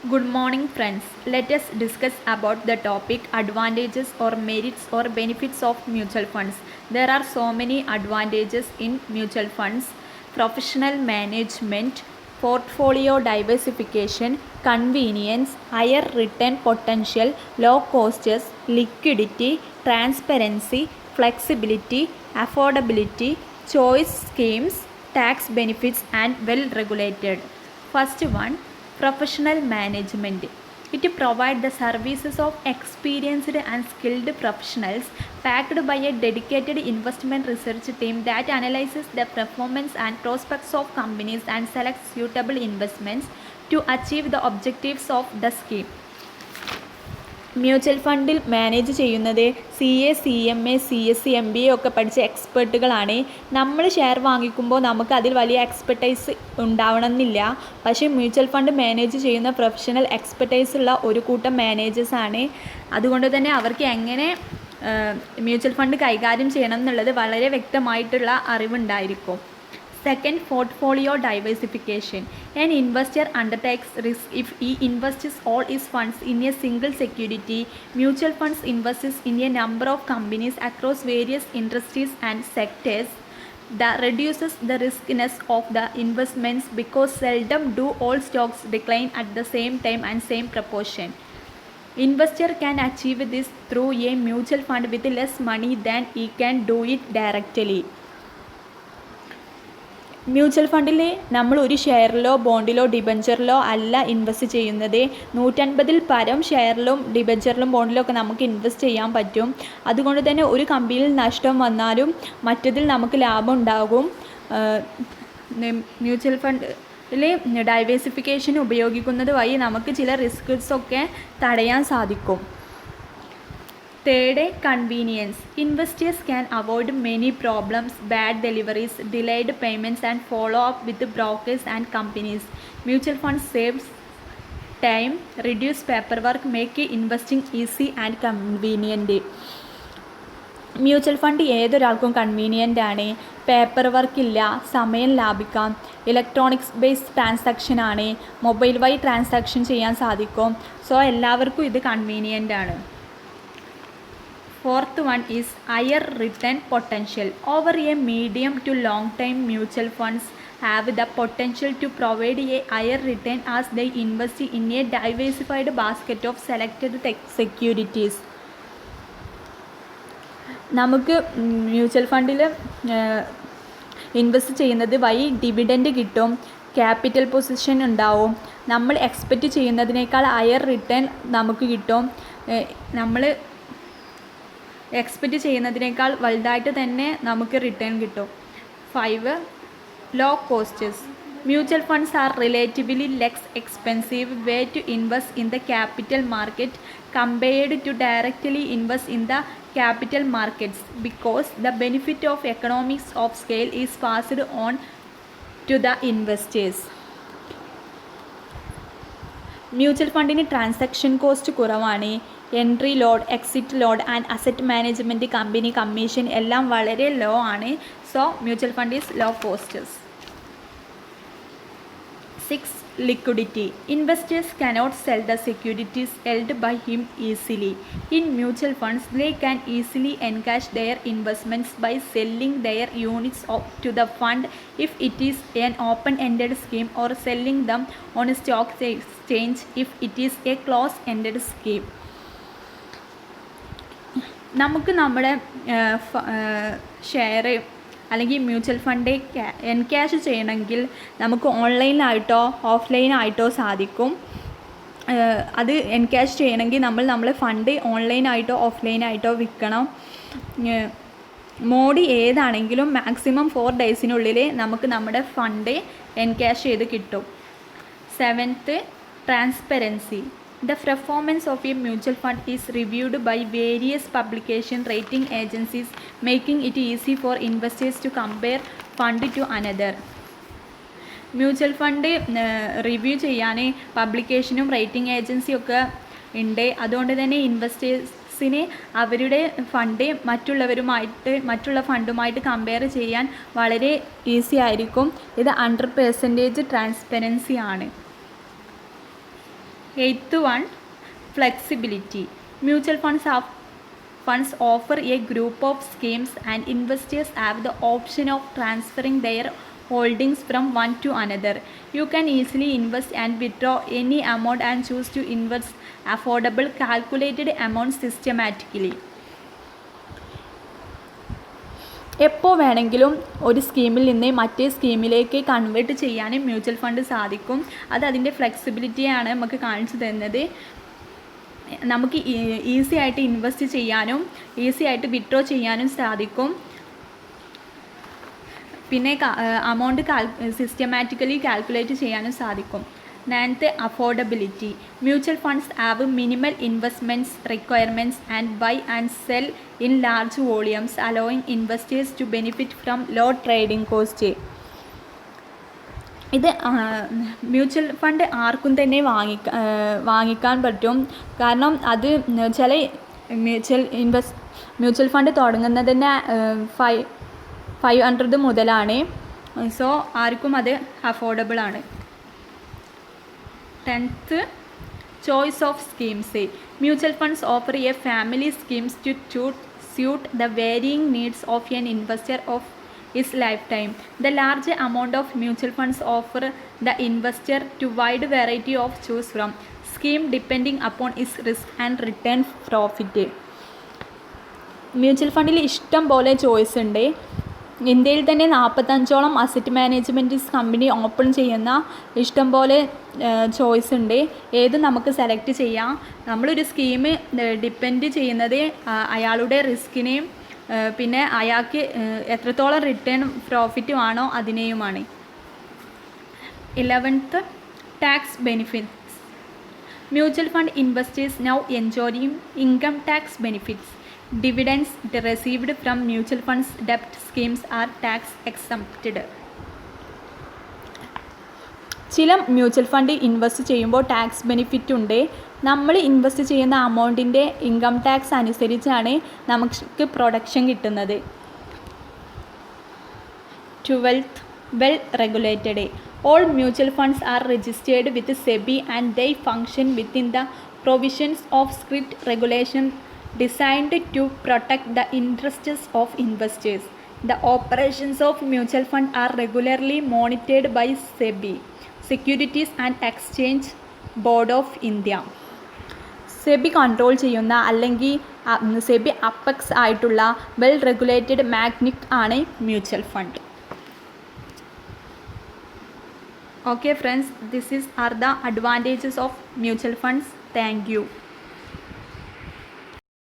Good morning friends. Let us discuss about the topic advantages or merits or benefits of mutual funds. There are so many advantages in mutual funds. Professional management, portfolio diversification, convenience, higher return potential, low costs, liquidity, transparency, flexibility, affordability, choice schemes, tax benefits and well regulated. First one, professional management. It provides the services of experienced and skilled professionals backed by a dedicated investment research team that analyzes the performance and prospects of companies and selects suitable investments to achieve the objectives of the scheme. Mutual ഫണ്ടിൽ manage ചെയ്യുന്നത് CA, CMA, CSC, MBA ഒക്കെ പഠിച്ച എക്സ്പെർട്ടുകളാണ്. നമ്മൾ share വാങ്ങിക്കുമ്പോൾ നമുക്ക് അതിൽ വലിയ expertise ഉണ്ടാവണമെന്നില്ല. പക്ഷേ മ്യൂച്വൽ ഫണ്ട് മാനേജ് ചെയ്യുന്ന പ്രൊഫഷണൽ എക്സ്പെർട്ടൈസ് ഉള്ള ഒരു കൂട്ടം മാനേജേഴ്സാണ്. അതുകൊണ്ട് തന്നെ അവർക്ക് എങ്ങനെ മ്യൂച്വൽ ഫണ്ട് കൈകാര്യം ചെയ്യണം എന്നുള്ളത് വളരെ വ്യക്തമായിട്ടുള്ള അറിവുണ്ടായിരിക്കും. Second, portfolio diversification. An investor undertakes risk if he invests all his funds in a single security. Mutual funds invests in a number of companies across various industries and sectors. That reduces the riskiness of the investments because seldom do all stocks decline at the same time and same proportion. Investor can achieve this through a mutual fund with less money than he can do it directly. Mutual ഫണ്ടിൽ നമ്മൾ ഒരു ഷെയറിലോ ബോണ്ടിലോ ഡിബഞ്ചറിലോ അല്ല invest ചെയ്യുന്നത്. 150-ൽ പരം ഷെയറിലും ഡിബഞ്ചറിലും ബോണ്ടിലും ഒക്കെ നമുക്ക് invest ചെയ്യാൻ പറ്റും. അതുകൊണ്ട് തന്നെ ഒരു കമ്പനിയിൽ നഷ്ടം വന്നാലും മറ്റതിൽ നമുക്ക് ലാഭം ഉണ്ടാകും. മ്യൂച്വൽ ഫണ്ടിൽ ഡൈവേഴ്സിഫിക്കേഷൻ ഉപയോഗിക്കുന്നത് വഴി നമുക്ക് ചില റിസ്ക്സൊക്കെ തടയാൻ സാധിക്കും. Third, convenience. Investors can avoid many problems, bad deliveries, delayed payments and follow-up with brokers and companies. Mutual funds saves time, reduce paperwork, make investing easy and convenient. Mutual fund ഏതൊരാൾക്കും convenient ആണ്. Paper work ഇല്ല, സമയം ലാഭിക്കാം, electronics based transaction ആണ്, mobile വഴി transaction ചെയ്യാൻ സാധിക്കും. So എല്ലാവർക്കും ഇത് കൺവീനിയൻ്റ് ആണ്. Fourth one is higher return potential. Over a medium to long time, mutual funds have the potential to provide a higher return as they invest in a diversified basket of selected securities. നമുക്ക് mutual ഫണ്ടിൽ invest ചെയ്യുന്നത് വഴി dividend കിട്ടും, capital position ഉണ്ടാവും, നമ്മൾ expect ചെയ്യുന്നതിനേക്കാൾ higher return നമുക്ക് കിട്ടും. നമ്മൾ എക്സ്പെക്റ്റ് ചെയ്യുന്നതിനേക്കാൾ വലുതായിട്ട് തന്നെ നമുക്ക് റിട്ടേൺ കിട്ടും. 5, low costs. Mutual funds are relatively less expensive way to invest in the capital market compared to directly invest in the capital markets because the benefit of economies of scale is passed on to the investors. Mutual ഫണ്ടിന് transaction cost കുറവാണ്. Entry load, exit load and asset management company commission എല്ലാം വളരെ low ആണ്. So mutual fund is low costs. 6, liquidity. Investors cannot sell the securities held by him easily. In mutual funds, they can easily encash their investments by selling their units to the fund if it is an open-ended scheme or selling them on a stock exchange if it is a closed-ended scheme. നമുക്ക് നമ്മുടെ share അല്ലെങ്കിൽ mutual fund encash ചെയ്യണമെങ്കിൽ നമുക്ക് ഓൺലൈനായിട്ടോ ഓഫ്ലൈനായിട്ടോ സാധിക്കും. അത് encash ചെയ്യണമെങ്കിൽ നമ്മളെ fund ഓൺലൈനായിട്ടോ ഓഫ്ലൈനായിട്ടോ വിൽക്കണം. Mode ഏതാണെങ്കിലും മാക്സിമം 4 ഡേയ്സിനുള്ളിൽ നമുക്ക് നമ്മുടെ ഫണ്ട് എൻക്യാഷ് ചെയ്ത് കിട്ടും. 7th, transparency. The performance of a mutual fund is reviewed by various publication rating agencies, making it easy for investors to compare fund to another. Mutual fund review ചെയ്യാൻ പബ്ലിക്കേഷനും rating ഏജൻസിയും ഒക്കെ ഉണ്ട്. അതുകൊണ്ട് തന്നെ ഇൻവെസ്റ്റേഴ്സിന് അവരുടെ fund മറ്റുള്ള ഫണ്ടുമായിട്ട് compare ചെയ്യാൻ വളരെ easy ആയിരിക്കും. ഇത് 100% ട്രാൻസ്പെറൻസി ആണ്. Eighth one, flexibility. Mutual funds offer a group of schemes and investors have the option of transferring their holdings from one to another. You can easily invest and withdraw any amount and choose to invest affordable calculated amounts systematically. എപ്പോൾ വേണമെങ്കിലും ഒരു സ്കീമിൽ നിന്ന് മറ്റേ സ്കീമിലേക്ക് convert ചെയ്യാനും mutual fund സാധിക്കും. അത് അതിൻ്റെ ഫ്ലെക്സിബിലിറ്റിയാണ് നമുക്ക് കാണിച്ചു തരുന്നത്. നമുക്ക് ഈസി ആയിട്ട് ഇൻവെസ്റ്റ് ചെയ്യാനും ഈസി ആയിട്ട് വിഡ്രോ ചെയ്യാനും സാധിക്കും. പിന്നെ അമൗണ്ട് സിസ്റ്റമാറ്റിക്കലി കാൽക്കുലേറ്റ് ചെയ്യാനും സാധിക്കും. Ninth, affordability. Mutual funds have minimal investments requirements and buy and sell in large volumes, allowing investors to benefit from low trading cost. ഇത് മ്യൂച്വൽ ഫണ്ട് ആർക്കും തന്നെ വാങ്ങിക്കാൻ പറ്റും. കാരണം അത് ചില മ്യൂച്വൽ ഫണ്ട് തുടങ്ങുന്നത് തന്നെ 500 മുതലാണ്. സോ ആർക്കും അത് അഫോർഡബിൾ ആണ്. 10th, choice of schemes. Mutual funds offer a family schemes to suit the varying needs of an investor of his lifetime. The large amount of mutual funds offer the investor to wide variety of choose from scheme depending upon his risk and return profit. Mutual ഫണ്ടിൽ ഇഷ്ടം പോലെ choice ഉണ്ട്. ഇന്ത്യയിൽ തന്നെ 45ഓളം asset management company open ചെയ്യുന്ന ഇഷ്ടം പോലെ choice ഉണ്ട്. ഏതും നമുക്ക് സെലക്ട് ചെയ്യാം. നമ്മളൊരു സ്കീം ഡിപ്പെൻഡ് ചെയ്യുന്നത് അയാളുടെ റിസ്കിനെയും പിന്നെ അയാൾക്ക് എത്രത്തോളം റിട്ടേൺ പ്രോഫിറ്റ് ആണോ അതിനെയുമാണ്. 11th, tax benefits. Mutual fund investors now enjoying income tax benefits. Dividends received from mutual funds debt schemes are tax exempted. ചില മ്യൂച്വൽ ഫണ്ട് ഇൻവെസ്റ്റ് ചെയ്യുമ്പോൾ ടാക്സ് ബെനിഫിറ്റ് ഉണ്ട്. നമ്മൾ ഇൻവെസ്റ്റ് ചെയ്യുന്ന അമൗണ്ടിൻ്റെ ഇൻകം ടാക്സ് അനുസരിച്ചാണ് നമുക്ക് production കിട്ടുന്നത്. 12th, well regulated. All mutual funds are registered with SEBI and they function within the provisions of strict regulation designed to protect the interests of investors. The operations of mutual fund are regularly monitored by SEBI, Securities and Exchange Board of India. SEBI control ചെയ്യുന്ന അല്ലെങ്കിൽ SEBI apex ആയിട്ടുള്ള well regulated മാഗ്നിക് ആണ് mutual fund. Okay friends, this are the advantages of mutual funds. Thank you.